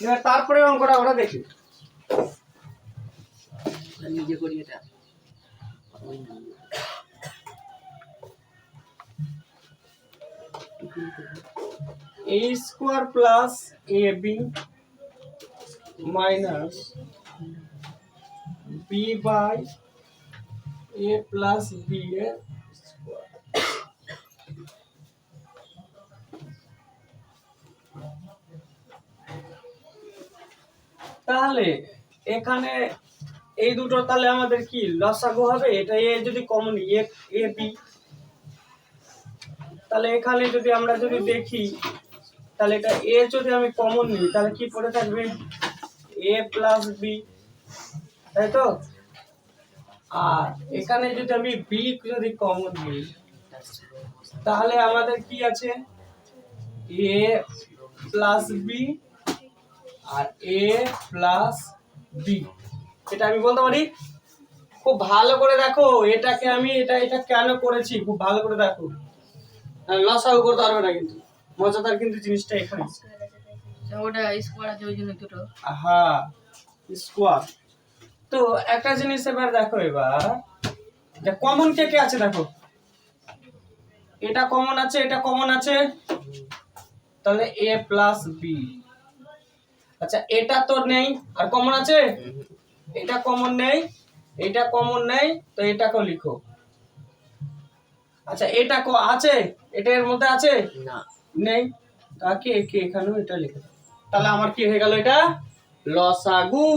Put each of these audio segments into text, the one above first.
এবার তারপরে অঙ্কটা আমরা দেখি নিজে করি এটা a square plus ab minus b by a plus b এর স্কোয়ার। তাহলে এখানে এই দুটো তাহলে আমাদের কি লসাগু হবে, এটা এ যদি কমন এ বি, তাহলে এখানে যদি আমরা যদি দেখি তাহলে এটা এ যদি আমি কমন নিই তাহলে কি পড়ে থাকবে এ প্লাস বি, তাই তো। আর এখানে যদি আমি বি যদি কমন নিই তাহলে আমাদের কি আছে এ প্লাস বি আর এ প্লাস বি। এটা আমি বলতে পারি, খুব ভালো করে দেখো এটাকে আমি এটা কেন করেছি, খুব ভালো করে দেখো, লসাগু করতে পারবে না কিন্তু মজাদার কিন্তু জিনিসটা এখানে। ওটা স্কোয়ার আছে ওই জন্য দুটো। হ্যাঁ স্কোয়ার। তো একটা জিনিস এবার দেখো, এবার যে কমন কে কে আছে দেখো, এটা কমন আছে, এটা কমন আছে, তাহলে এ প্লাস বি। আচ্ছা এটা তো নেই, আর কমন আছে, এটা কমন নেই, এটা কমন নেই, তো এটাকেও লিখো। আচ্ছা এটা আছে, এটা এর মধ্যে আছে না, নেই, তাকে একে এখানেও এটা লিখে দাও। তাহলে আমার কি হয়ে গেল, এটা লসাগু।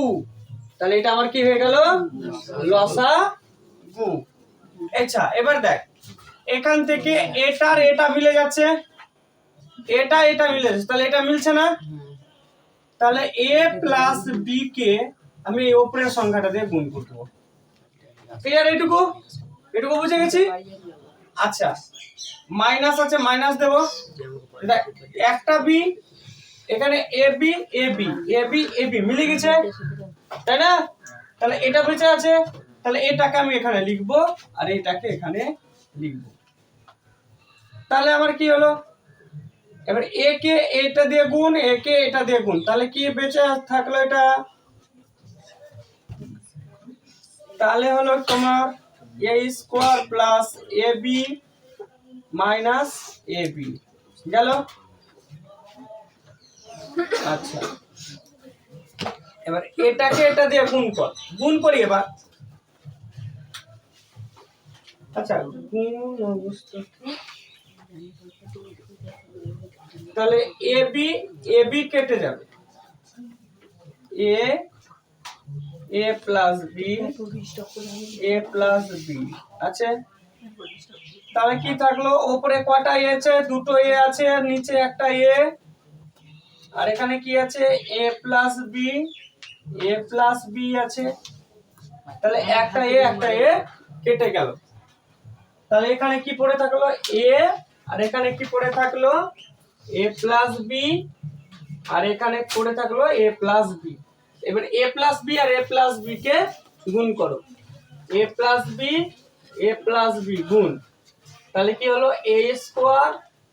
তাহলে এটা আমার কি হয়ে গেল লসাগু। আচ্ছা এবার দেখ এখান থেকে এটার এটা মিলে যাচ্ছে, এটা এটা মিলে যাচ্ছে, তাহলে এটা মিলছে না, তাহলে এ প্লাস বি কে আমি এই উপরের সংখ্যাটা দিয়ে গুণ করব। ক্লিয়ার? এটুকু এটুকু বুঝে গেছি। আচ্ছা মাইনাস আছে, মাইনাস দেব, দেখ একটা বি এখানে A B A B A B A B মিলে গেছে, তাই না। তাহলে এটা বেঁচে আছে, তাহলে এটাকে আমি এখানে লিখবো আর এটাকে এখানে লিখবো। তাহলে আমার কি হলো, এবার এ কে এটা দিয়ে গুণ, এ কে এটা দিয়ে গুণ, তাহলে কি বেঁচে থাকলো এটা, তাহলে হলো তোমার এ square plus A B minus A B গেল। আচ্ছা এবার এটাকে এটা দিয়ে গুণ করি এবার। আচ্ছা গুণ অবস্থা, তাহলে এ বি কেটে যাবে, এ plus B A plus B আছে, তাহলে কি থাকলো, উপরে কয়টা এ আছে, দুটো এ আছে, আর নিচে একটা এ, আর এখানে কি আছে এ প্লাস বি আছে, তাহলে একটা এ কেটে গেল। তাহলে এখানে কি পড়ে থাকলো এ, আর এখানে কি পড়ে থাকলো এ প্লাস বি, আর এখানে পড়ে থাকলো এ প্লাস বি। এবার এ প্লাস বি আর এ প্লাস বি কে গুণ করো, এ প্লাস বি গুণ, তাহলে কি হলো এ স্কোয়ার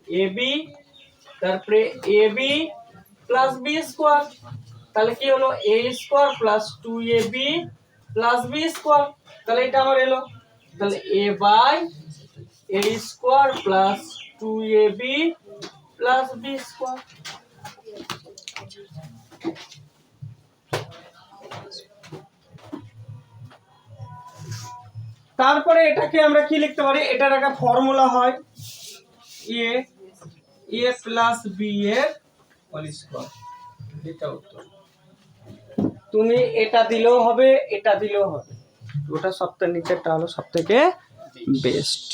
এ বি, তারপরে a b plus b square, তাহলে কি হলো a square plus 2ab plus b square. তাহলে এটা আমার এলো, তাহলে a by a square plus 2ab plus b square. তারপরে এটাকে আমরা কি লিখতে পারি, এটার একটা ফর্মুলা হয় এ প্লাস বি এর হোল স্কয়ার। এটা উত্তর। তুমি এটা দিলেও হবে, এটা দিলেও হবে, ওটা সবথেকে নিচেরটা হলো সবথেকে বেস্ট।